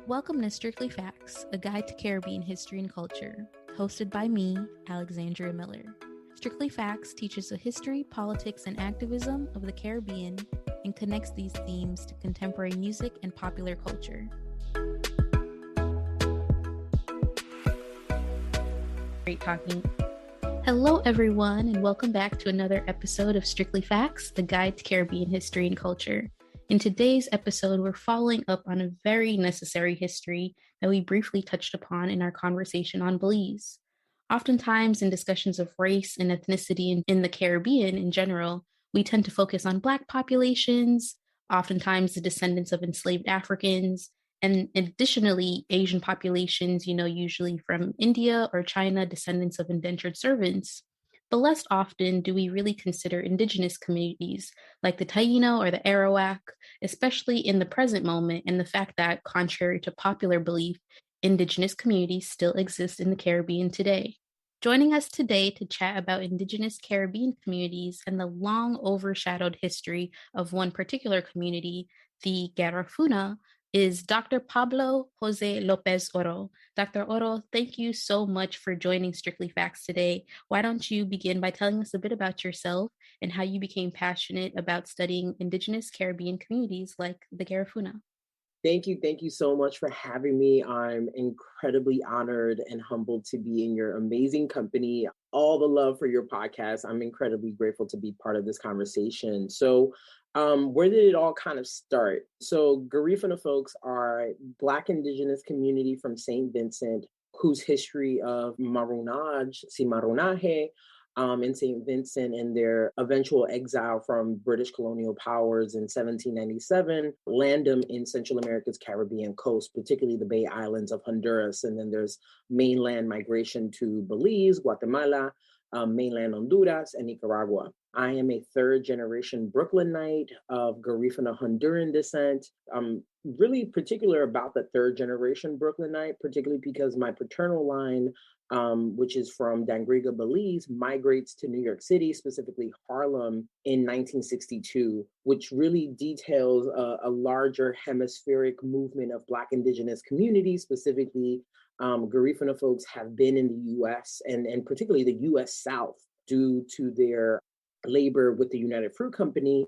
Welcome to Strictly Facts, a guide to Caribbean history and culture, hosted by me, Alexandria Miller. Strictly Facts teaches the history, politics, and activism of the Caribbean and connects these themes to contemporary music and popular culture. Great talking. Hello, everyone, and welcome back to another episode of Strictly Facts, the guide to Caribbean history and culture. In today's episode, we're following up on a very necessary history that we briefly touched upon in our conversation on Belize. Oftentimes, in discussions of race and ethnicity in the Caribbean in general, we tend to focus on Black populations, oftentimes the descendants of enslaved Africans, and additionally, Asian populations, usually from India or China, descendants of indentured servants. But less often do we really consider indigenous communities like the Taino or the Arawak, especially in the present moment, and the fact that, contrary to popular belief, indigenous communities still exist in the Caribbean today. Joining us today to chat about indigenous Caribbean communities and the long overshadowed history of one particular community, the Garifuna, is Dr. Pablo Jose López Oro. Dr. Oro, thank you so much for joining Strictly Facts today. Why don't you begin by telling us a bit about yourself and how you became passionate about studying indigenous Caribbean communities like the Garifuna? Thank you. Thank you so much for having me. I'm incredibly honored and humbled to be in your amazing company. All the love for your podcast. I'm incredibly grateful to be part of this conversation. So where did it all kind of start? So Garifuna folks are a Black indigenous community from Saint Vincent whose history of marronage, cimarronaje, in Saint Vincent and their eventual exile from British colonial powers in 1797 land them in Central America's Caribbean coast, particularly the Bay Islands of Honduras. And then there's mainland migration to Belize, Guatemala, mainland Honduras, and Nicaragua. I am a third generation Brooklynite of Garifuna Honduran descent. I'm really particular about the third generation Brooklynite, particularly because my paternal line, which is from Dangriga, Belize, migrates to New York City, specifically Harlem, in 1962, which really details a larger hemispheric movement of Black indigenous communities. Specifically, Garifuna folks have been in the U.S. and particularly the U.S. South due to their labor with the United Fruit Company,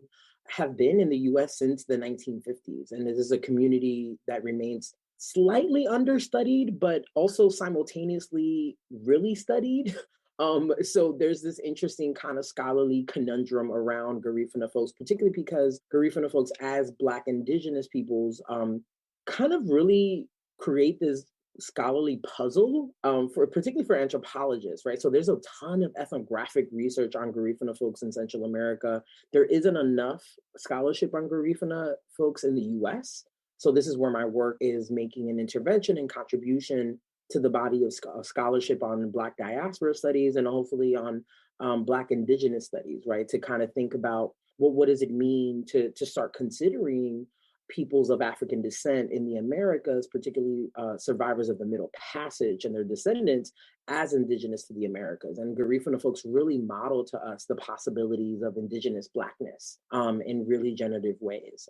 have been in the U.S. since the 1950s. And this is a community that remains slightly understudied, but also simultaneously really studied. So there's this interesting kind of scholarly conundrum around Garifuna folks, particularly because Garifuna folks as Black indigenous peoples kind of really create this scholarly puzzle particularly for anthropologists, right? So there's a ton of ethnographic research on Garifuna folks in Central America. There isn't enough scholarship on Garifuna folks in the US. So this is where my work is making an intervention and contribution to the body of scholarship on Black diaspora studies and hopefully on Black indigenous studies, right? To kind of think about, well, what does it mean to start considering peoples of African descent in the Americas, particularly survivors of the Middle Passage and their descendants, as indigenous to the Americas. And Garifuna folks really model to us the possibilities of indigenous Blackness in really generative ways.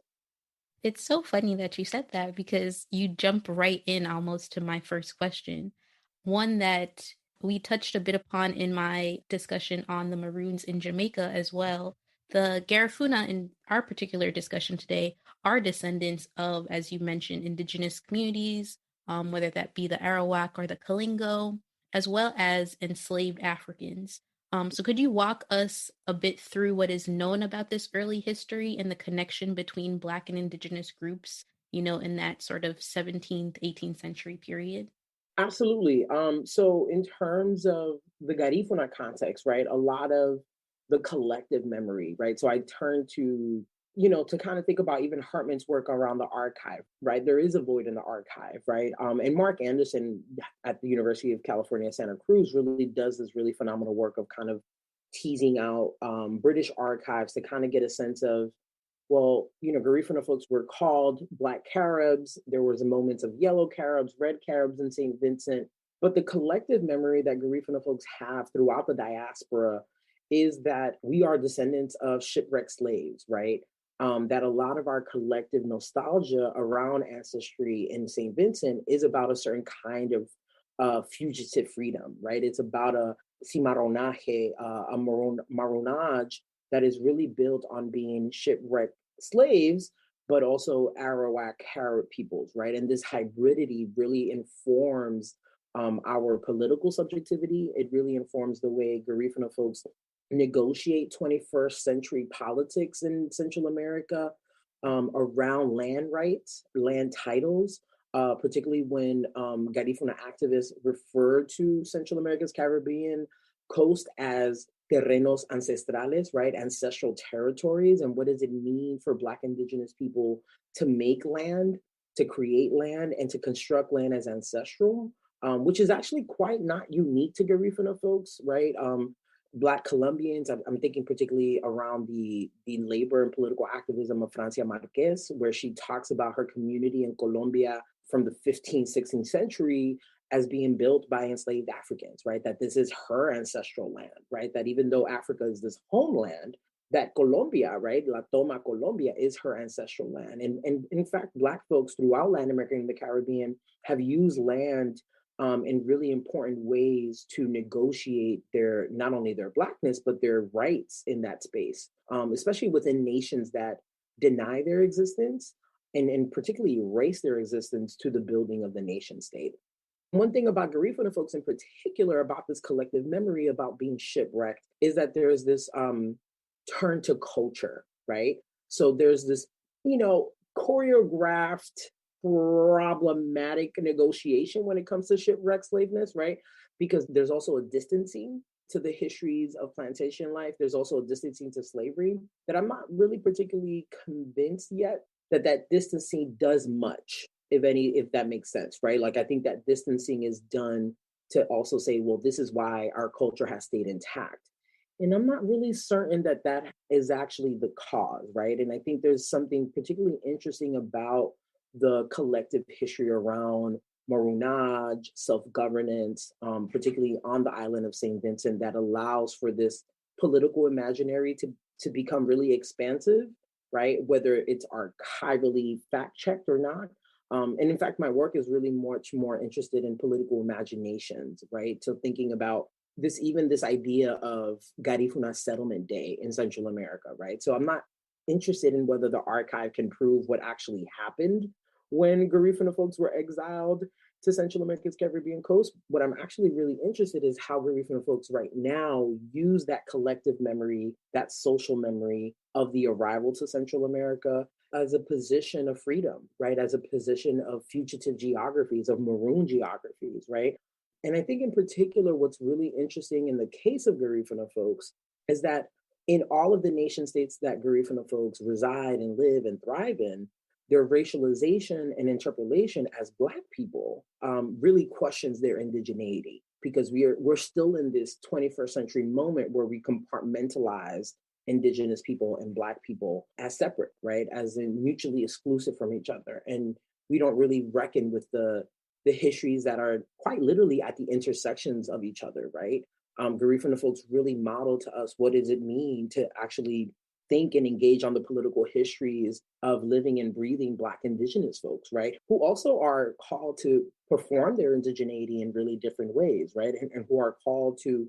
It's so funny that you said that because you jump right in almost to my first question, one that we touched a bit upon in my discussion on the Maroons in Jamaica as well. The Garifuna in our particular discussion today are descendants of, as you mentioned, indigenous communities, whether that be the Arawak or the Kalingo, as well as enslaved Africans. So could you walk us a bit through what is known about this early history and the connection between Black and indigenous groups, in that sort of 17th, 18th century period? Absolutely. So in terms of the Garifuna context, right, a lot of the collective memory, right? So I turn to, to kind of think about even Hartman's work around the archive, right? There is a void in the archive, right? And Mark Anderson at the University of California, Santa Cruz really does this really phenomenal work of kind of teasing out British archives to kind of get a sense of, well, Garifuna folks were called Black Caribs. There was moments of yellow Caribs, red Caribs in St. Vincent. But the collective memory that Garifuna folks have throughout the diaspora is that we are descendants of shipwrecked slaves, right? that a lot of our collective nostalgia around ancestry in Saint Vincent is about a certain kind of fugitive freedom, right? It's about a cimarronaje, marronage that is really built on being shipwrecked slaves, but also Arawak Carib peoples, right? And this hybridity really informs our political subjectivity. It really informs the way Garifuna folks negotiate 21st century politics in Central America around land rights, land titles, particularly when Garifuna activists refer to Central America's Caribbean coast as terrenos ancestrales, right? Ancestral territories. And what does it mean for Black Indigenous people to make land, to create land, and to construct land as ancestral, which is actually quite not unique to Garifuna folks, right? Black Colombians, I'm thinking particularly around the labor and political activism of Francia Marquez, where she talks about her community in Colombia from the 15th, 16th century as being built by enslaved Africans, right? That this is her ancestral land, right? That even though Africa is this homeland, that Colombia, right? La Toma Colombia is her ancestral land. And in fact, Black folks throughout Latin America and the Caribbean have used land in really important ways to negotiate their, not only their Blackness, but their rights in that space, especially within nations that deny their existence and particularly erase their existence to the building of the nation state. One thing about Garifuna folks in particular about this collective memory about being shipwrecked is that there's this turn to culture, right? So there's this, choreographed problematic negotiation when it comes to shipwreck slaveness, right? Because there's also a distancing to the histories of plantation life. There's also a distancing to slavery that I'm not really particularly convinced yet that distancing does much, if that makes sense, right? Like I think that distancing is done to also say, well, this is why our culture has stayed intact. And I'm not really certain that is actually the cause, right? And I think there's something particularly interesting about the collective history around marronage, self-governance, particularly on the island of Saint Vincent, that allows for this political imaginary to become really expansive, right? Whether it's archivally fact-checked or not. And in fact, my work is really much more interested in political imaginations, right? So thinking about this idea of Garifuna Settlement Day in Central America, right? So I'm not interested in whether the archive can prove what actually happened when Garifuna folks were exiled to Central America's Caribbean coast. What I'm actually really interested in is how Garifuna folks right now use that collective memory, that social memory of the arrival to Central America as a position of freedom, right? As a position of fugitive geographies, of maroon geographies, right? And I think in particular, what's really interesting in the case of Garifuna folks is that in all of the nation states that Garifuna folks reside and live and thrive in, their racialization and interpolation as Black people really questions their indigeneity, because we're still in this 21st century moment where we compartmentalize Indigenous people and Black people as separate, right? As in mutually exclusive from each other. And we don't really reckon with the histories that are quite literally at the intersections of each other, right? Garifuna folks really model to us what does it mean to actually think and engage on the political histories of living and breathing Black Indigenous folks, right? Who also are called to perform their indigeneity in really different ways, right? And who are called to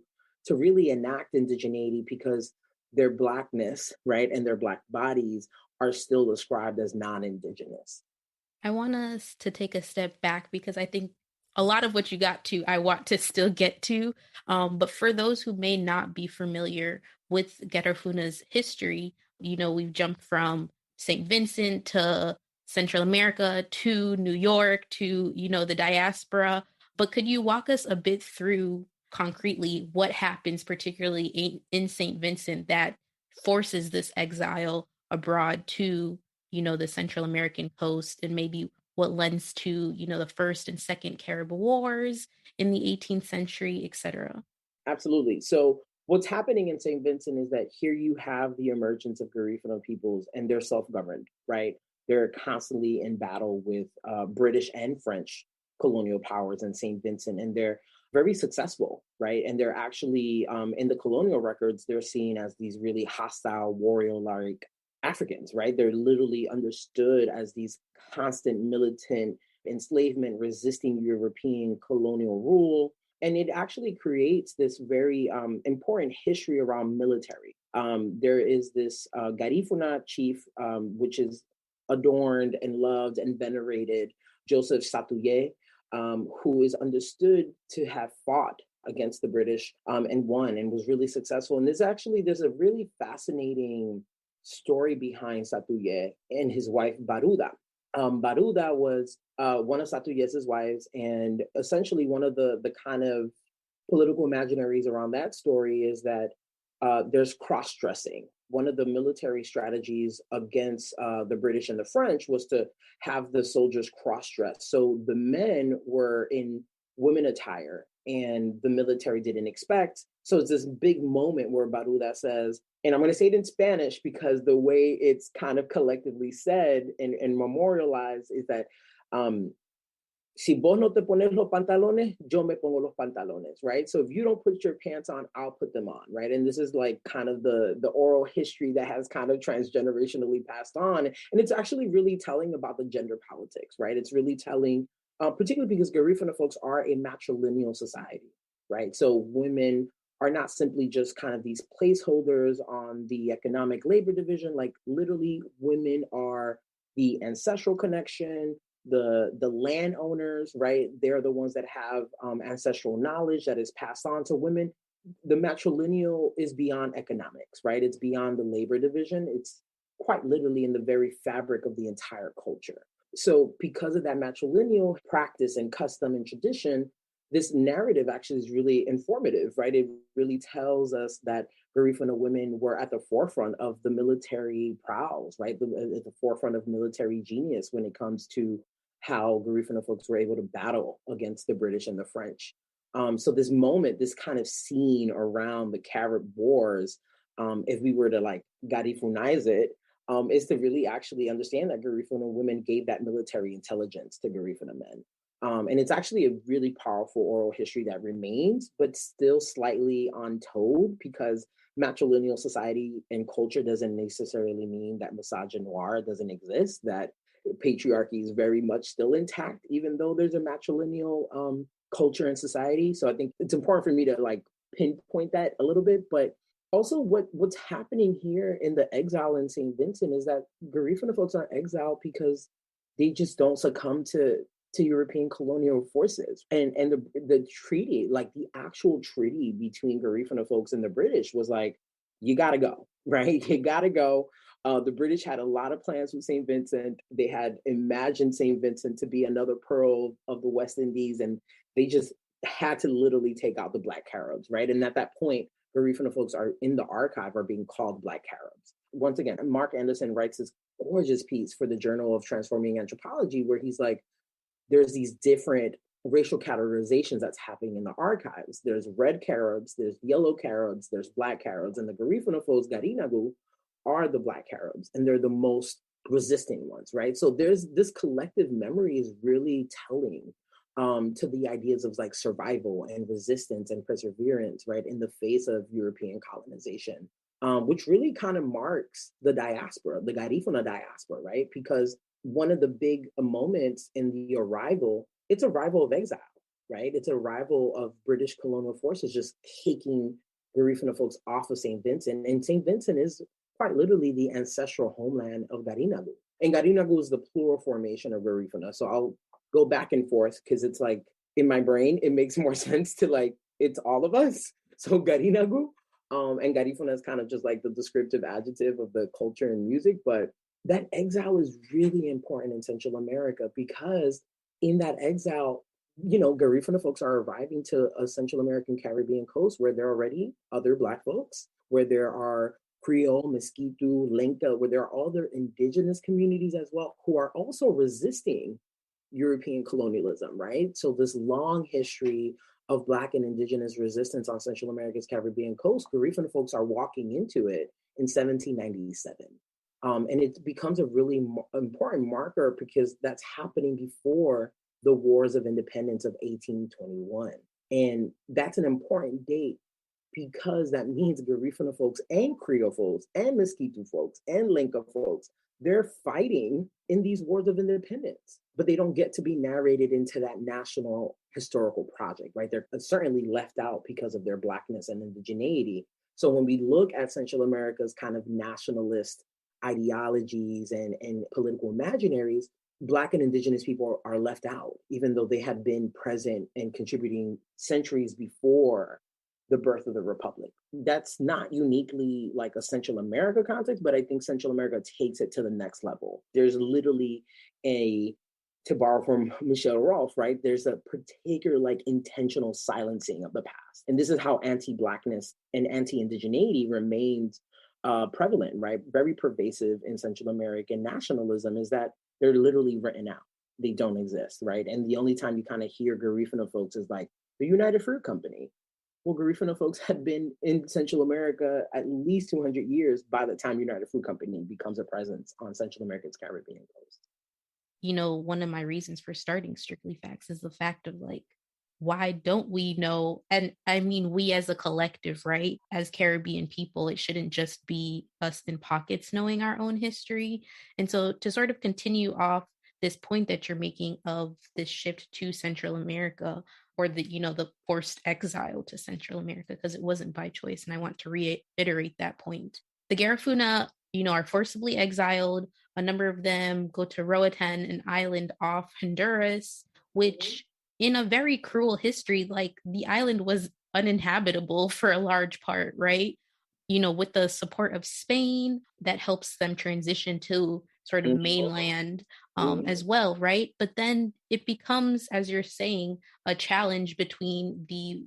really enact indigeneity because their Blackness, right, and their Black bodies are still described as non-Indigenous. I want us to take a step back because I think a lot of what you got to, I want to still get to. But for those who may not be familiar with Garifuna's history, we've jumped from St. Vincent to Central America to New York to, the diaspora. But could you walk us a bit through concretely what happens, particularly in St. Vincent, that forces this exile abroad to the Central American coast, and maybe what lends to, the First and Second Carib Wars in the 18th century, et cetera? Absolutely. So what's happening in St. Vincent is that here you have the emergence of Garifuna peoples, and they're self-governed, right? They're constantly in battle with British and French colonial powers in St. Vincent, and they're very successful, right? And they're actually, in the colonial records, they're seen as these really hostile, warrior-like Africans, right? They're literally understood as these constant militant enslavement, resisting European colonial rule. And it actually creates this very important history around military. There is this Garifuna chief, which is adorned and loved and venerated, Joseph Satuye, who is understood to have fought against the British and won and was really successful. And there's a really fascinating story behind Satuye and his wife Baruda. Baruda was one of Satuyes' wives, and essentially one of the kind of political imaginaries around that story is that there's cross-dressing. One of the military strategies against the British and the French was to have the soldiers cross-dress. So the men were in women attire, and the military didn't expect. So it's this big moment where Baruda says, and I'm going to say it in Spanish because the way it's kind of collectively said and memorialized is that, si vos no te pones los pantalones, yo me pongo los pantalones, right? So if you don't put your pants on, I'll put them on, right? And this is like kind of the oral history that has kind of transgenerationally passed on. And it's actually really telling about the gender politics, right? It's really telling, particularly because Garifuna folks are a matrilineal society, right? So women are not simply just kind of these placeholders on the economic labor division. Like literally women are the ancestral connection, the landowners, right? They're the ones that have ancestral knowledge that is passed on to women. The matrilineal is beyond economics, right? It's beyond the labor division. It's quite literally in the very fabric of the entire culture. So because of that matrilineal practice and custom and tradition, this narrative actually is really informative, right? It really tells us that Garifuna women were at the forefront of the military prowess, right? At the forefront of military genius when it comes to how Garifuna folks were able to battle against the British and the French. So this moment, this kind of scene around the Carib Wars, if we were to like Garifunize it, is to really actually understand that Garifuna women gave that military intelligence to Garifuna men. And it's actually a really powerful oral history that remains, but still slightly untold because matrilineal society and culture doesn't necessarily mean that misogynoir doesn't exist, that patriarchy is very much still intact, even though there's a matrilineal culture and society. So I think it's important for me to like pinpoint that a little bit, but also what's happening here in the exile in Saint Vincent is that Garifuna folks are exiled because they just don't succumb to European colonial forces. And the treaty, like the actual treaty between Garifuna folks and the British was like, you gotta go, right? You gotta go. The British had a lot of plans with St. Vincent. They had imagined St. Vincent to be another pearl of the West Indies, and they just had to literally take out the Black Caribs, right? And at that point, Garifuna folks are in the archive are being called Black Caribs. Once again, Mark Anderson writes this gorgeous piece for the Journal of Transforming Anthropology where he's like, there's these different racial categorizations that's happening in the archives. There's red Caribs, there's yellow Caribs, there's Black Caribs, and the Garifuna folks, Garinagu, are the Black Caribs, and they're the most resisting ones, right? So there's this collective memory is really telling to the ideas of like survival and resistance and perseverance, right, in the face of European colonization, which really kind of marks the diaspora, the Garifuna diaspora, right? Because one of the big moments in the arrival, it's arrival of exile, right? It's arrival of British colonial forces just taking Garifuna folks off of St. Vincent. And St. Vincent is quite literally the ancestral homeland of Garinagu. And Garinagu is the plural formation of Garifuna. So I'll go back and forth because it's like in my brain, it makes more sense to like, it's all of us. So Garinagu and Garifuna is kind of just like the descriptive adjective of the culture and music, but that exile is really important in Central America because in that exile, you know, Garifuna folks are arriving to a Central American Caribbean coast where there are already other Black folks, where there are Creole, Mesquite, Lenca, where there are other indigenous communities as well who are also resisting European colonialism, right? So this long history of Black and indigenous resistance on Central America's Caribbean coast, Garifuna folks are walking into it in 1797. And it becomes a really important marker because that's happening before the Wars of Independence of 1821. And that's an important date because that means Garifuna folks and Creole folks and Mosquito folks and Lenca folks, they're fighting in these wars of independence, but they don't get to be narrated into that national historical project, right? They're certainly left out because of their Blackness and indigeneity. So when we look at Central America's kind of nationalist ideologies and political imaginaries, Black and Indigenous people are left out, even though they have been present and contributing centuries before the birth of the Republic. That's not uniquely like a Central America context, but I think Central America takes it to the next level. There's literally to borrow from Michelle Rolfe, right? There's a particular like intentional silencing of the past. And this is how anti-Blackness and anti-indigeneity remained prevalent, right? Very pervasive in Central American nationalism is that they're literally written out. They don't exist, right? And the only time you kind of hear Garifuna folks is like the United Fruit Company. Well, Garifuna folks had been in Central America at least 200 years by the time United Fruit Company becomes a presence on Central America's Caribbean coast. You know, one of my reasons for starting Strictly Facts is the fact of like, why don't we know? And I mean, we as a collective, right? As Caribbean people, it shouldn't just be us in pockets knowing our own history. And so to sort of continue off this point that you're making of this shift to Central America, or the, you know, the forced exile to Central America, because it wasn't by choice. And I want to reiterate that point. The Garifuna, you know, are forcibly exiled. A number of them go to Roatan, an island off Honduras, which in a very cruel history, like the island was uninhabitable for a large part, right? You know, with the support of Spain, that helps them transition to sort of mainland as well, right? But then it becomes, as you're saying, a challenge between the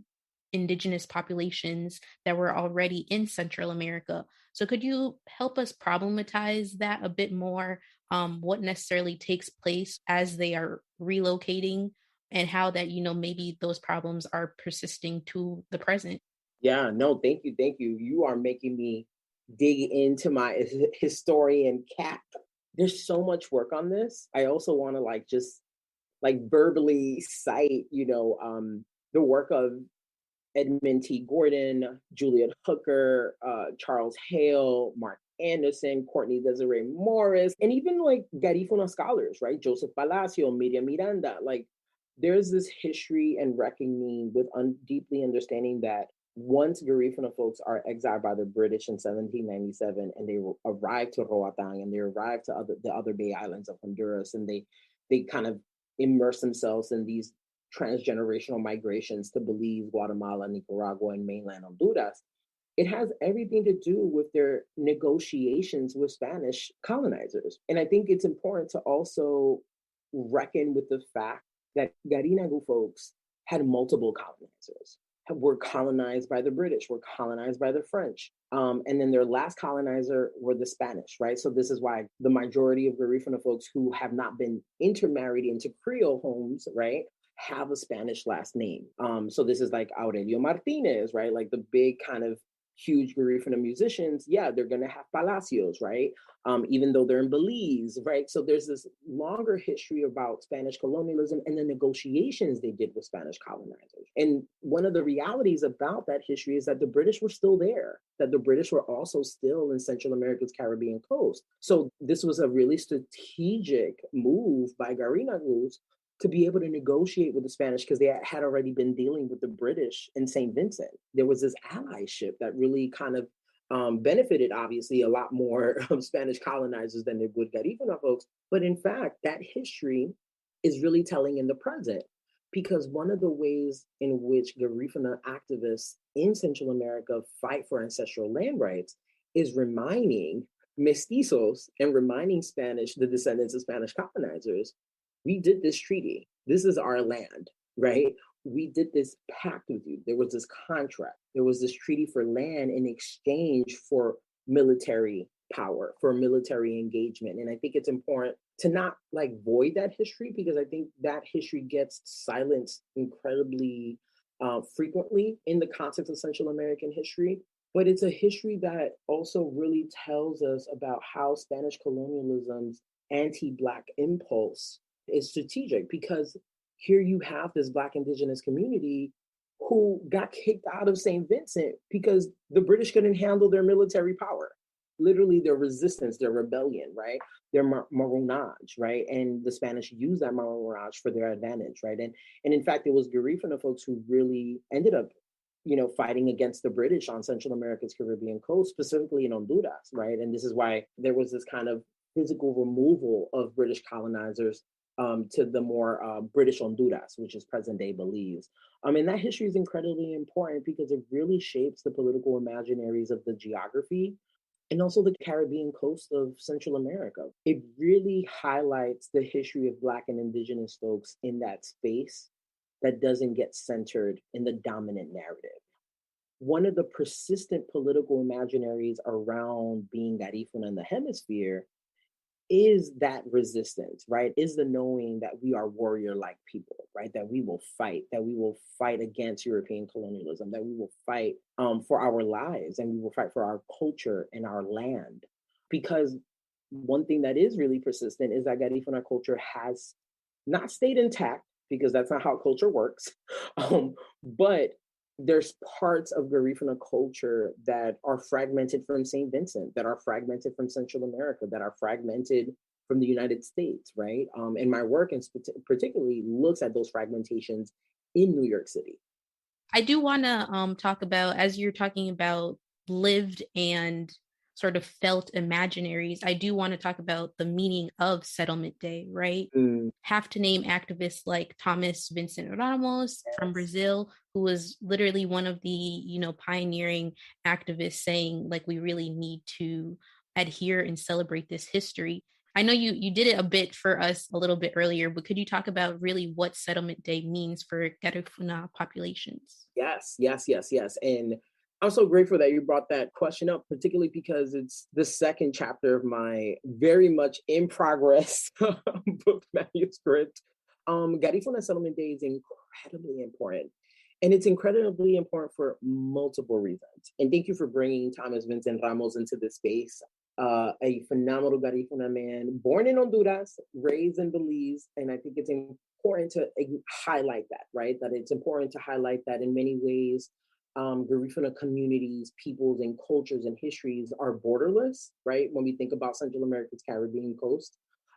indigenous populations that were already in Central America. So could you help us problematize that a bit more? What necessarily takes place as they are relocating and how that, you know, maybe those problems are persisting to the present? Yeah, no, thank you. Thank you. You are making me dig into my historian cap. There's so much work on this. I also want to like just like verbally cite, the work of Edmund T. Gordon, Juliet Hooker, Charles Hale, Mark Anderson, Courtney Desiree Morris, and even like Garifuna scholars, right? Joseph Palacio, Miriam Miranda. Like there's this history and reckoning with deeply understanding that once Garifuna folks are exiled by the British in 1797 and they arrive to Roatan and they arrive to the other Bay Islands of Honduras and they kind of immerse themselves in these transgenerational migrations to Belize, Guatemala, Nicaragua, and mainland Honduras, it has everything to do with their negotiations with Spanish colonizers. And I think it's important to also reckon with the fact that Garinagu folks had multiple colonizers, were colonized by the British, were colonized by the French. And then their last colonizer were the Spanish, right? So this is why the majority of Garifuna folks who have not been intermarried into Creole homes, right, have a Spanish last name. So this is like Aurelio Martinez, right? Like the big kind of huge Garifuna musicians, yeah, they're gonna have Palacios, right? Even though they're in Belize, right? So there's this longer history about Spanish colonialism and the negotiations they did with Spanish colonizers. And one of the realities about that history is that the British were still there, that the British were also still in Central America's Caribbean coast. So this was a really strategic move by Garinagus to be able to negotiate with the Spanish because they had already been dealing with the British in Saint Vincent. There was this allyship that really kind of benefited, obviously, a lot more Spanish colonizers than it would Garifuna folks. But in fact, that history is really telling in the present because one of the ways in which Garifuna activists in Central America fight for ancestral land rights is reminding mestizos and reminding the descendants of Spanish colonizers, we did this treaty. This is our land, right? We did this pact with you. There was this contract. There was this treaty for land in exchange for military power, for military engagement. And I think it's important to not like void that history because I think that history gets silenced incredibly frequently in the context of Central American history. But it's a history that also really tells us about how Spanish colonialism's anti-Black impulse is strategic because here you have this Black indigenous community who got kicked out of Saint Vincent because the British couldn't handle their military power. Literally their resistance, their rebellion, right? Their marronage, right? And the Spanish used that marronage for their advantage, right? And in fact, it was Garifuna folks who really ended up, fighting against the British on Central America's Caribbean coast, specifically in Honduras, right? And this is why there was this kind of physical removal of British colonizers to the more British Honduras, which is present-day Belize. And that history is incredibly important because it really shapes the political imaginaries of the geography and also the Caribbean coast of Central America. It really highlights the history of Black and Indigenous folks in that space that doesn't get centered in the dominant narrative. One of the persistent political imaginaries around being Garifuna in the hemisphere is that resistance, right? Is the knowing that we are warrior-like people, right? That we will fight against European colonialism, that we will fight for our lives, and we will fight for our culture and our land. Because one thing that is really persistent is that Garifuna culture has not stayed intact, because that's not how culture works, but there's parts of Garifuna culture that are fragmented from St. Vincent, that are fragmented from Central America, that are fragmented from the United States, right? And my work particularly looks at those fragmentations in New York City. I do want to talk about, as you're talking about lived and sort of felt imaginaries, I do want to talk about the meaning of Settlement Day, right? Have to name activists like Thomas Vincent Ramos from Brazil, who was literally one of the, pioneering activists saying, like, we really need to adhere and celebrate this history. I know you did it a bit for us a little bit earlier, but could you talk about really what Settlement Day means for Garifuna populations? Yes. And I'm so grateful that you brought that question up, particularly because it's the second chapter of my very much in progress book manuscript. Garifuna Settlement Day is incredibly important. And it's incredibly important for multiple reasons. And thank you for bringing Thomas Vincent Ramos into this space. A phenomenal Garifuna man, born in Honduras, raised in Belize. And I think it's important to highlight that, right? That it's important to highlight that in many ways, Garifuna communities, peoples, and cultures and histories are borderless, right? When we think about Central America's Caribbean coast.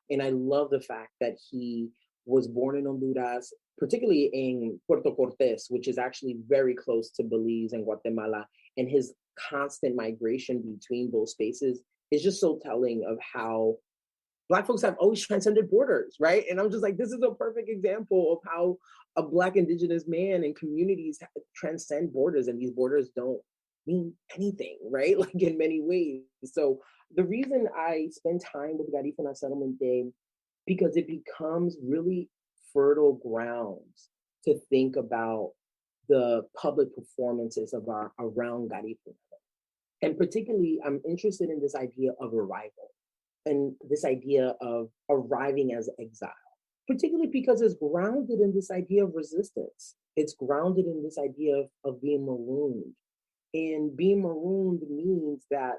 And I love the fact that he was born in Honduras, particularly in Puerto Cortes, which is actually very close to Belize and Guatemala. And his constant migration between those spaces is just so telling of how Black folks have always transcended borders, right? And I'm just like, this is a perfect example of how a Black Indigenous man and communities transcend borders, and these borders don't mean anything, right? Like in many ways. So the reason I spend time with Garifuna Settlement Day, because it becomes really fertile grounds to think about the public performances of our around Garifuna. And particularly, I'm interested in this idea of arrival and this idea of arriving as exile, particularly because it's grounded in this idea of resistance. It's grounded in this idea of being marooned. And being marooned means that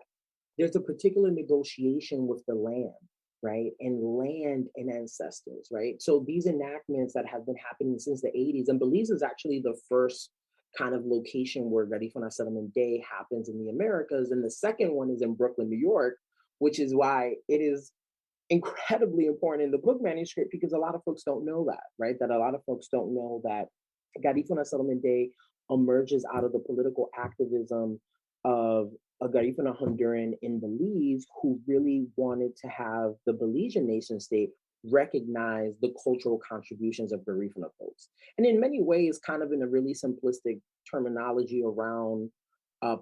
there's a particular negotiation with the land, right? And land and ancestors, right? So these enactments that have been happening since the 80s, and Belize is actually the first kind of location where Garifuna Settlement Day happens in the Americas. And the second one is in Brooklyn, New York, which is why it is incredibly important in the book manuscript, because a lot of folks don't know that, right? That a lot of folks don't know that Garifuna Settlement Day emerges out of the political activism of a Garifuna Honduran in Belize who really wanted to have the Belizean nation state recognize the cultural contributions of Garifuna folks. And in many ways, kind of in a really simplistic terminology around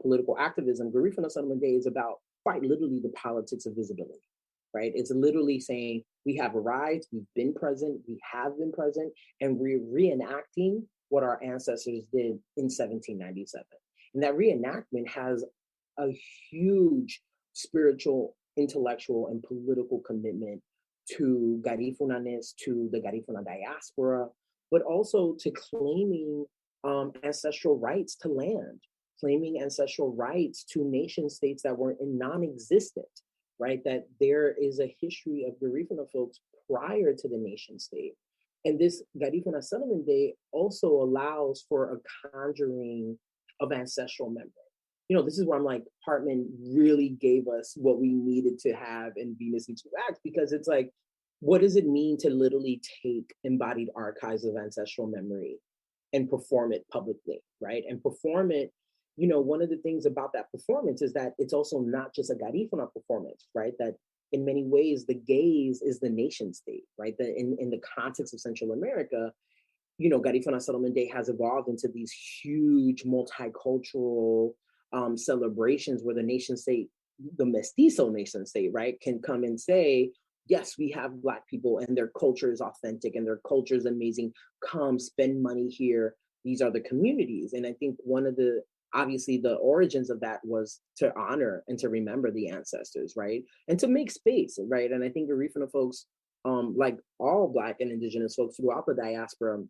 political activism, Garifuna Settlement Day is about quite literally the politics of visibility, right? It's literally saying we have arrived, we've been present, we have been present, and we're reenacting what our ancestors did in 1797. And that reenactment has a huge spiritual, intellectual, and political commitment to Garifunaness, to the Garifuna diaspora, but also to claiming ancestral rights to land, claiming ancestral rights to nation states that were non-existent, right? That there is a history of Garifuna folks prior to the nation state. And this Garifuna Settlement Day also allows for a conjuring of ancestral memory. You know, this is where I'm like, Hartman really gave us what we needed to have in Venus in Two Acts, because it's like, what does it mean to literally take embodied archives of ancestral memory and perform it publicly, right? And perform it, you know, one of the things about that performance is that it's also not just a Garifuna performance, right? That in many ways, the gaze is the nation state, right? That in the context of Central America, you know, Garifuna Settlement Day has evolved into these huge multicultural celebrations where the nation state, the mestizo nation state, right, can come and say, yes, we have Black people and their culture is authentic and their culture is amazing. Come spend money here. These are the communities. And I think one of the, obviously the origins of that was to honor and to remember the ancestors, right? And to make space, right? And I think Garifuna folks, like all Black and Indigenous folks throughout the diaspora,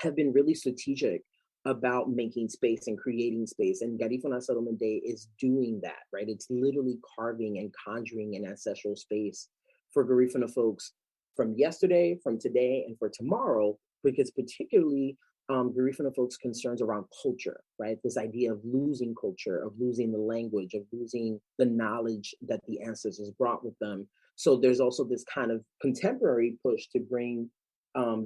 have been really strategic about making space and creating space. And Garifuna Settlement Day is doing that, right? It's literally carving and conjuring an ancestral space for Garifuna folks from yesterday, from today, and for tomorrow, because particularly Garifuna folks' concerns around culture, right? This idea of losing culture, of losing the language, of losing the knowledge that the ancestors brought with them. So there's also this kind of contemporary push to bring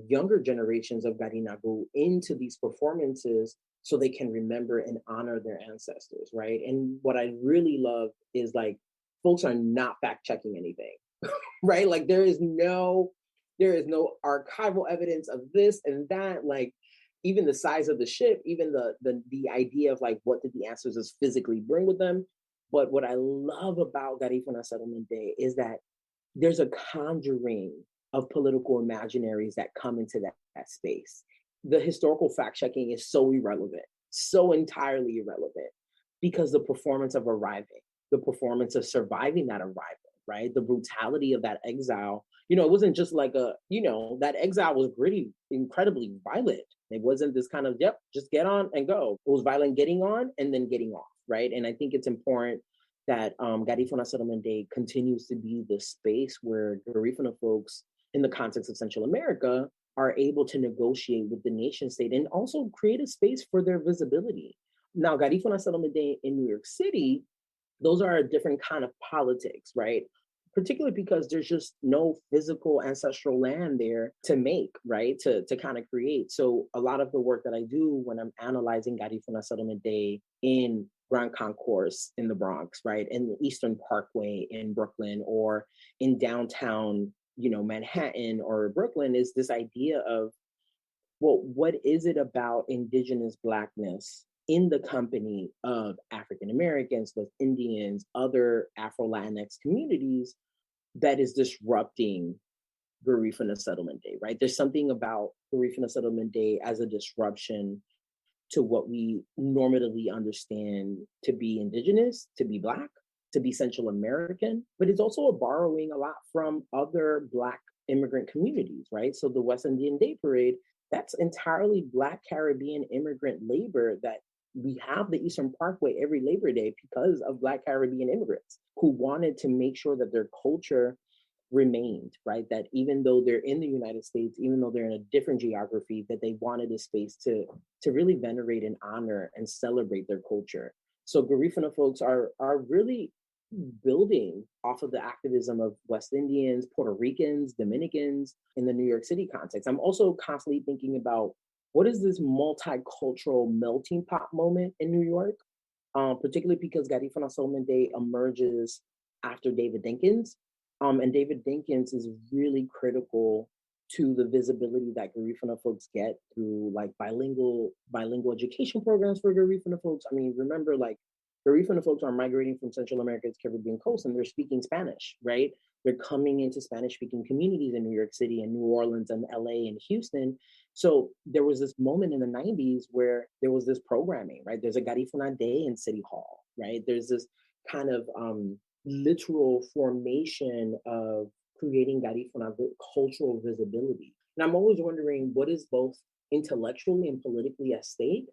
younger generations of Garinagu into these performances so they can remember and honor their ancestors, right? And what I really love is like, folks are not fact checking anything, right? Like there is no archival evidence of this and that, like even the size of the ship, even the idea of like, what did the ancestors physically bring with them? But what I love about Garifuna Settlement Day is that there's a conjuring of political imaginaries that come into that space. The historical fact checking is so irrelevant, so entirely irrelevant, because the performance of arriving, the performance of surviving that arrival, right? The brutality of that exile, you know, it wasn't just like that exile was really incredibly violent. It wasn't this kind of, yep, just get on and go. It was violent getting on and then getting off, right? And I think it's important that Garifuna Settlement Day continues to be the space where Garifuna folks in the context of Central America are able to negotiate with the nation state and also create a space for their visibility. Now, Garifuna Settlement Day in New York City, those are a different kind of politics, right? Particularly because there's just no physical ancestral land there to make, right? To kind of create. So a lot of the work that I do when I'm analyzing Garifuna Settlement Day in Grand Concourse in the Bronx, right? In the Eastern Parkway in Brooklyn, or in downtown, Manhattan or Brooklyn, is this idea of, well, what is it about Indigenous Blackness in the company of African Americans, West Indians, other Afro-Latinx communities that is disrupting Garifuna Settlement Day, right? There's something about Garifuna Settlement Day as a disruption to what we normatively understand to be Indigenous, to be Black, to be Central American, but it's also a borrowing a lot from other Black immigrant communities, right? So the West Indian Day Parade, that's entirely Black Caribbean immigrant labor that we have the Eastern Parkway every Labor Day because of Black Caribbean immigrants who wanted to make sure that their culture remained, right? That even though they're in the United States, even though they're in a different geography, that they wanted a space to really venerate and honor and celebrate their culture. So Garifuna folks are really building off of the activism of West Indians, Puerto Ricans, Dominicans in the New York City context. I'm also constantly thinking about what is this multicultural melting pot moment in New York, particularly because Garifuna Settlement Day emerges after David Dinkins. And David Dinkins is really critical to the visibility that Garifuna folks get through like bilingual education programs for Garifuna folks. I mean, remember, like, Garifuna folks are migrating from Central America's Caribbean coast and they're speaking Spanish, right? They're coming into Spanish-speaking communities in New York City and New Orleans and LA and Houston. So there was this moment in the 90s where there was this programming, right? There's a Garifuna Day in City Hall, right? There's this kind of literal formation of creating Garifuna cultural visibility. And I'm always wondering what is both intellectually and politically at stake.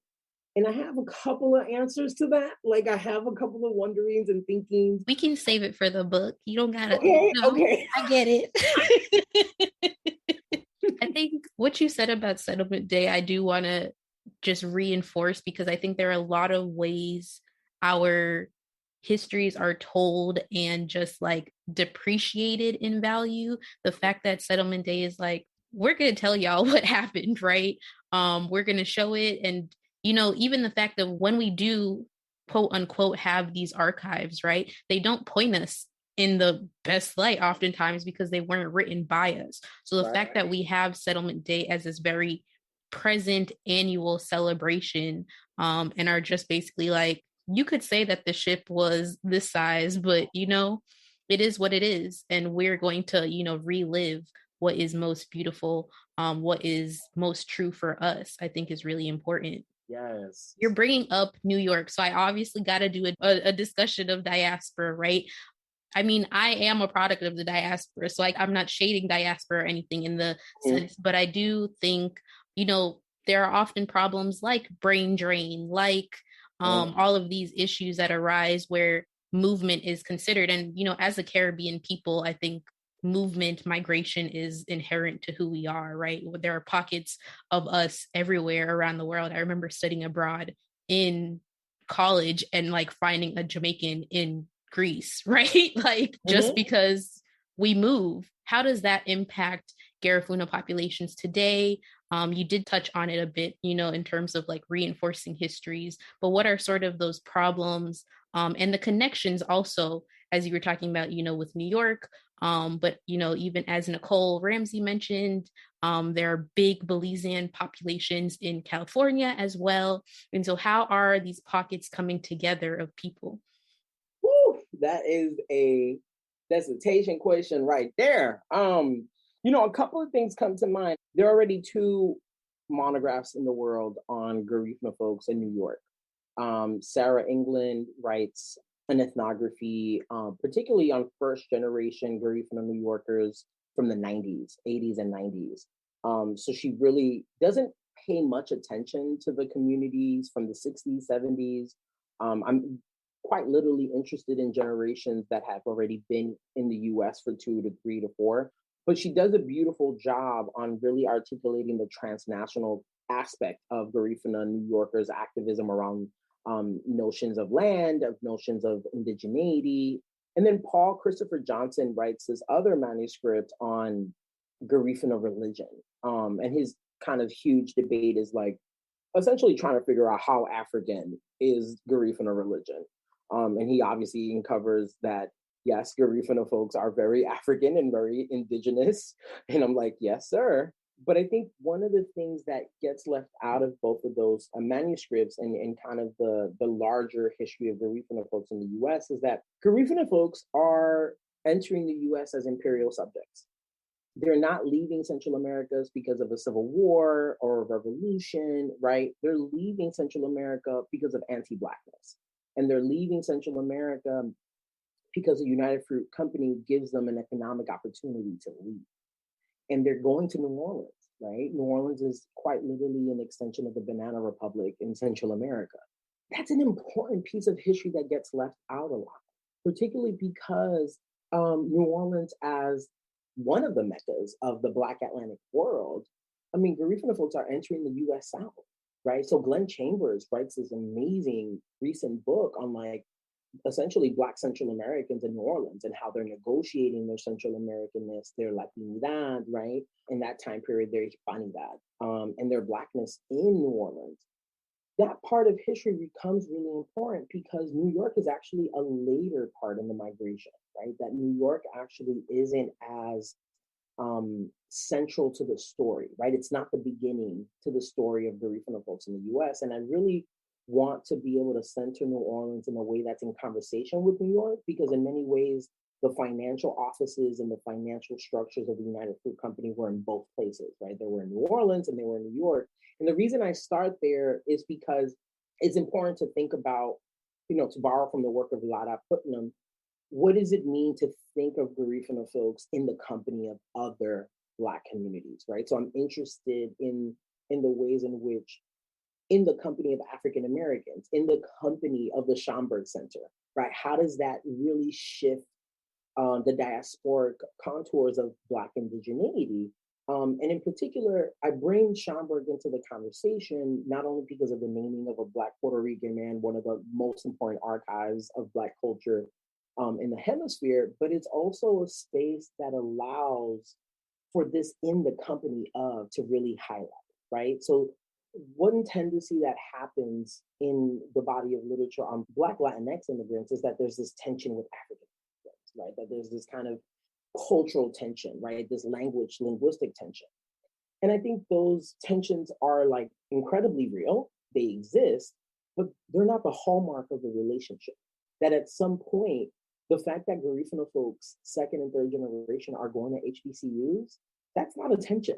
And I have a couple of answers to that. Like, I have a couple of wonderings and thinkings. We can save it for the book. You don't gotta. Okay, no, okay. I get it. I think what you said about Settlement Day, I do want to just reinforce, because I think there are a lot of ways our histories are told and just like depreciated in value. The fact that Settlement Day is like, we're going to tell y'all what happened, right? We're going to show it. And, even the fact that when we do, quote unquote, have these archives, right, they don't point us in the best light oftentimes because they weren't written by us. So the fact that we have Settlement Day as this very present annual celebration, and are just basically like, you could say that the ship was this size, but it is what it is, and we're going to relive what is most beautiful, what is most true for us, I think is really important. Yes. You're bringing up New York, so I obviously got to do a discussion of diaspora, right? I mean, I am a product of the diaspora, so I'm not shading diaspora or anything in the sense, but I do think, there are often problems like brain drain, like all of these issues that arise where movement is considered. And, as a Caribbean people, I think movement, migration is inherent to who we are, right? There are pockets of us everywhere around the world. I remember studying abroad in college and like finding a Jamaican in Greece, right? Like just because we move, how does that impact Garifuna populations today? You did touch on it a bit, in terms of like reinforcing histories, but what are sort of those problems, and the connections also, as you were talking about, with New York, but, even as Nicole Ramsey mentioned, there are big Belizean populations in California as well. And so how are these pockets coming together of people? Woo, that is a dissertation question right there. A couple of things come to mind. There are already 2 monographs in the world on Garifuna folks in New York. Sarah England writes an ethnography, particularly on first generation Garifuna New Yorkers from the 90s, 80s and 90s. So she really doesn't pay much attention to the communities from the 60s, 70s. I'm quite literally interested in generations that have already been in the US for 2 to 3 to 4. But she does a beautiful job on really articulating the transnational aspect of Garifuna New Yorkers' activism around notions of land, of notions of indigeneity. And then Paul Christopher Johnson writes this other manuscript on Garifuna religion. And his kind of huge debate is like essentially trying to figure out how African is Garifuna religion. And he obviously uncovers that, yes, Garifuna folks are very African and very indigenous. And I'm like, yes, sir. But I think one of the things that gets left out of both of those manuscripts and kind of the larger history of Garifuna folks in the US is that Garifuna folks are entering the US as imperial subjects. They're not leaving Central Americas because of a civil war or a revolution, right? They're leaving Central America because of anti-Blackness. And they're leaving Central America because the United Fruit Company gives them an economic opportunity to leave. And they're going to New Orleans, right? New Orleans is quite literally an extension of the Banana Republic in Central America. That's an important piece of history that gets left out a lot, particularly because New Orleans, as one of the meccas of the Black Atlantic world, I mean, Garifuna folks are entering the US South, right? So Glenn Chambers writes this amazing recent book on like essentially Black Central Americans in New Orleans and how they're negotiating their Central Americanness, their Latinidad, right? In that time period, their Hispanidad, and their Blackness in New Orleans. That part of history becomes really important because New York is actually a later part in the migration, right? That New York actually isn't as central to the story, right? It's not the beginning to the story of Garifuna folks in the US. And I really want to be able to center New Orleans in a way that's in conversation with New York, because in many ways, the financial offices and the financial structures of the United Fruit Company were in both places, right? They were in New Orleans and they were in New York. And the reason I start there is because it's important to think about, to borrow from the work of Lada Putnam, what does it mean to think of Garifuna folks in the company of other Black communities, right? So I'm interested in the ways in which, in the company of African Americans, in the company of the Schomburg Center, right? How does that really shift the diasporic contours of Black indigeneity? And in particular, I bring Schomburg into the conversation, not only because of the naming of a Black Puerto Rican man, one of the most important archives of Black culture in the hemisphere, but it's also a space that allows for this in the company of to really highlight, right? So one tendency that happens in the body of literature on Black Latinx immigrants is that there's this tension with African immigrants, right? That there's this kind of cultural tension, right? This linguistic tension. And I think those tensions are like incredibly real. They exist, but they're not the hallmark of the relationship. That at some point, the fact that Garifuna folks, second and third generation, are going to HBCUs, that's not a tension.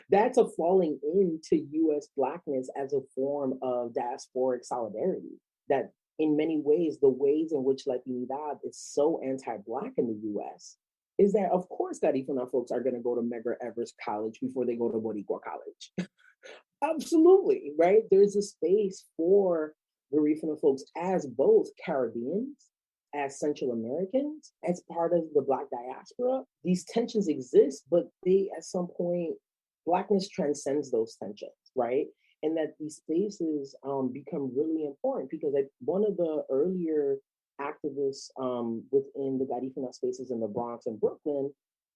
That's a falling into US Blackness as a form of diasporic solidarity. That in many ways, the ways in which Latinidad is so anti-Black in the US is that, of course, Garifuna folks are going to go to Medgar Evers College before they go to Boricua College. Absolutely, right? There's a space for Garifuna folks as both Caribbeans, as Central Americans, as part of the Black diaspora. These tensions exist, but they, at some point, Blackness transcends those tensions, right? And that these spaces become really important because one of the earlier activists within the Garifuna spaces in the Bronx and Brooklyn,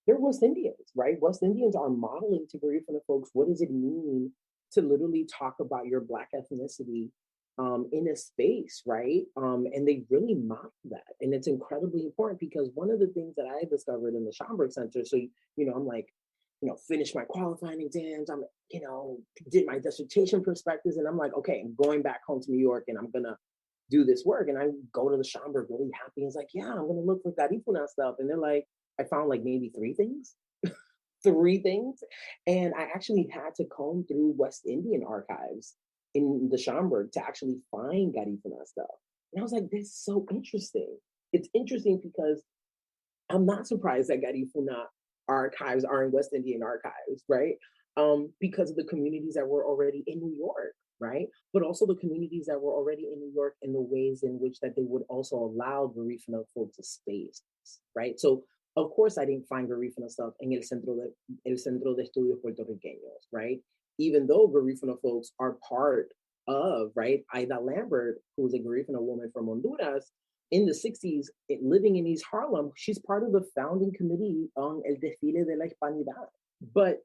they're West Indians, right? West Indians are modeling to Garifuna folks, what does it mean to literally talk about your Black ethnicity in a space, right? And they really mock that. And it's incredibly important because one of the things that I discovered in the Schomburg Center, so, I'm like, finished my qualifying exams, I'm, did my dissertation perspectives, and I'm like, okay, I'm going back home to New York and I'm gonna do this work. And I go to the Schomburg really happy. It's like, yeah, I'm gonna look for Garifuna stuff. And they're like, I found like maybe three things. And I actually had to comb through West Indian archives in the Schomburg to actually find Garifuna stuff. And I was like, this is so interesting. It's interesting because I'm not surprised that Garifuna archives are in West Indian archives, right? Because of the communities that were already in New York, right? But also the communities that were already in New York and the ways in which that they would also allow Garifuna folks a space, right? So of course I didn't find Garifuna stuff in el Centro de Estudios Puertorriqueños, right? Even though Garifuna folks are part of, right, Aida Lambert, who's a Garifuna woman from Honduras, in the 60s, living in East Harlem, she's part of the founding committee on El Desfile de la Hispanidad. But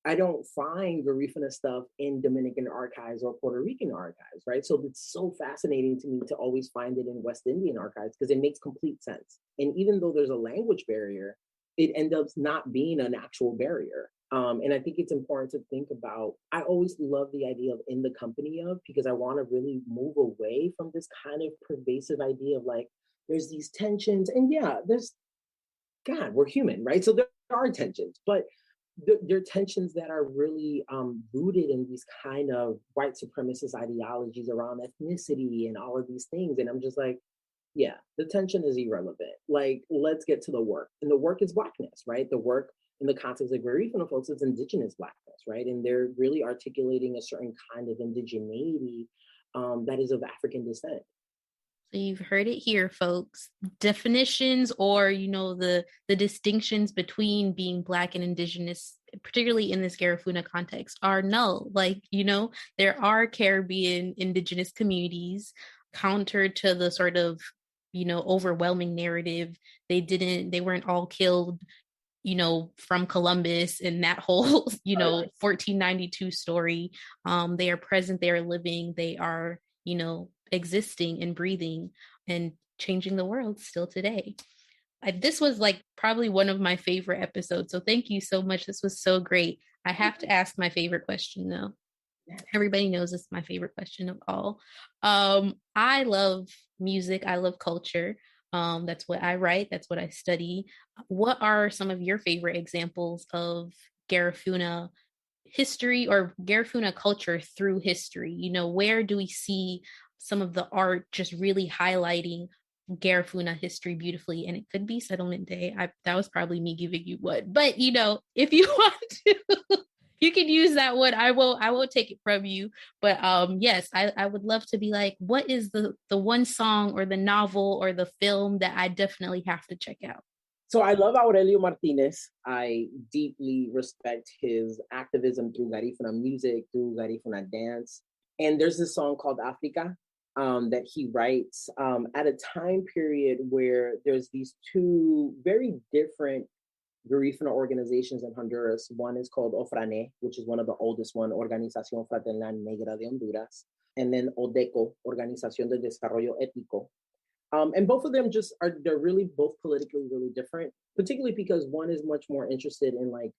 I don't find Garifuna stuff in Dominican archives or Puerto Rican archives, right? So it's so fascinating to me to always find it in West Indian archives because it makes complete sense. And even though there's a language barrier, it ends up not being an actual barrier. And I think it's important to think about, I always love the idea of in the company of, because I want to really move away from this kind of pervasive idea of like, there's these tensions and yeah, God, we're human, right? So there are tensions, but there are tensions that are really rooted in these kind of white supremacist ideologies around ethnicity and all of these things. And I'm just like, yeah, the tension is irrelevant. Like, let's get to the work. And the work is Blackness, right? The work in the context of Garifuna folks is Indigenous Blackness, right? And they're really articulating a certain kind of indigeneity that is of African descent. So you've heard it here, folks. Definitions or, the distinctions between being Black and Indigenous, particularly in this Garifuna context, are null. Like, there are Caribbean Indigenous communities counter to the sort of, overwhelming narrative. They weren't all killed from Columbus and that whole, 1492 story. They are present, they are living, they are, existing and breathing and changing the world still today. This was like probably one of my favorite episodes. So thank you so much. This was so great. I have to ask my favorite question though. Everybody knows it's my favorite question of all. I love music. I love culture. That's what I write. That's what I study. What are some of your favorite examples of Garifuna history or Garifuna culture through history? Where do we see some of the art just really highlighting Garifuna history beautifully? And it could be Settlement Day. That was probably me giving you one, but if you want to, you can use that one. I will take it from you. But yes, I would love to be like, what is the one song or the novel or the film that I definitely have to check out? So I love Aurelio Martinez. I deeply respect his activism through Garifuna music, through Garifuna dance. And there's this song called Africa that he writes at a time period where there's these two very different Garifuna organizations in Honduras. One is called OFRANE, which is one of the oldest one, Organización Fraternal Negra de Honduras. And then ODECO, Organización de Desarrollo Ético. And both of them they're really both politically really different, particularly because one is much more interested in like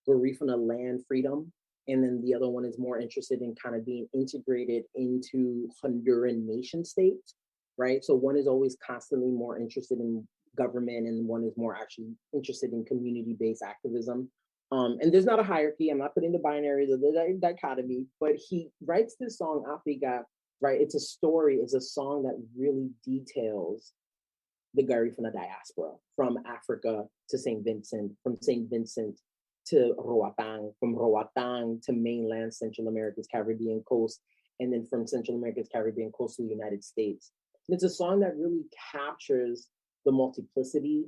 Garifuna land freedom. And then the other one is more interested in kind of being integrated into Honduran nation states, right? So one is always constantly more interested in government and one is more actually interested in community-based activism. And there's not a hierarchy. I'm not putting the binaries or the dichotomy, but he writes this song, Africa, right? It's a story, it's a song that really details the Garifuna diaspora from Africa to Saint Vincent, from Saint Vincent to Roatán, from Roatán to mainland Central America's Caribbean coast, and then from Central America's Caribbean coast to the United States. And it's a song that really captures the multiplicity,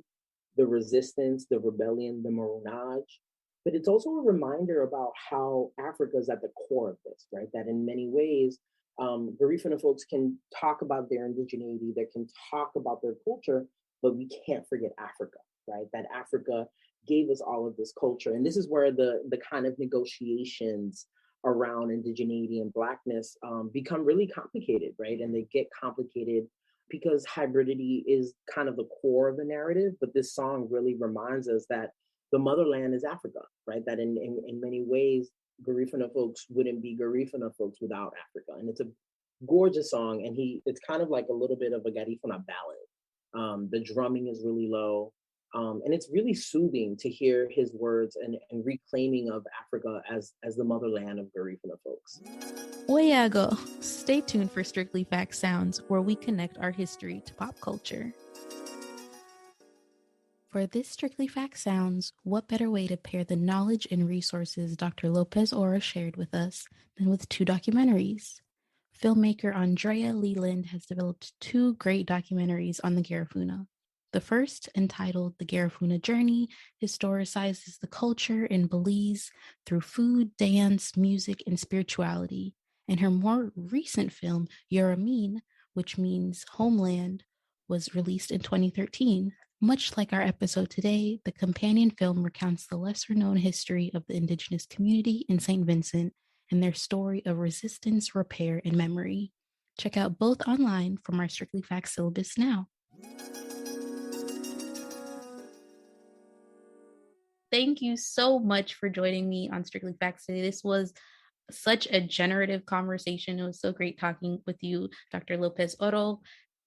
the resistance, the rebellion, the maroonage. But it's also a reminder about how Africa is at the core of this, right? That in many ways, Garifuna folks can talk about their indigeneity, they can talk about their culture, but we can't forget Africa, right? That Africa gave us all of this culture. And this is where the kind of negotiations around indigeneity and Blackness become really complicated, right? And they get complicated because hybridity is kind of the core of the narrative, but this song really reminds us that the motherland is Africa, right? That in many ways, Garifuna folks wouldn't be Garifuna folks without Africa. And it's a gorgeous song, and it's kind of like a little bit of a Garifuna ballad. The drumming is really low, and it's really soothing to hear his words and reclaiming of Africa as the motherland of Garifuna folks. Oyago, stay tuned for Strictly Facts Sounds, where we connect our history to pop culture. For this Strictly Facts Sounds, what better way to pair the knowledge and resources Dr. López Oro shared with us than with two documentaries? Filmmaker Andrea Leland has developed two great documentaries on the Garifuna. The first, entitled The Garifuna Journey, historicizes the culture in Belize through food, dance, music, and spirituality. And her more recent film, Yoramin, which means homeland, was released in 2013. Much like our episode today, the companion film recounts the lesser-known history of the Indigenous community in Saint Vincent and their story of resistance, repair, and memory. Check out both online from our Strictly Facts syllabus now. Thank you so much for joining me on Strictly Facts today. This was such a generative conversation. It was so great talking with you, Dr. López Oro.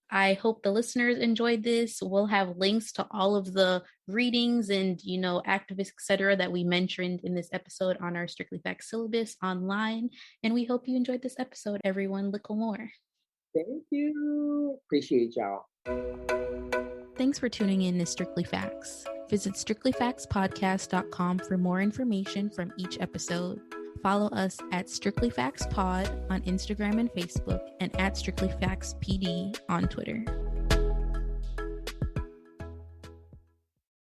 I hope the listeners enjoyed this. We'll have links to all of the readings and, activists, etc., that we mentioned in this episode on our Strictly Facts syllabus online. And we hope you enjoyed this episode, everyone. Little more. Thank you. Appreciate y'all. Thanks for tuning in to Strictly Facts. Visit strictlyfactspodcast.com for more information from each episode. Follow us at Strictly Facts Pod on Instagram and Facebook, and at Strictly Facts PD on Twitter.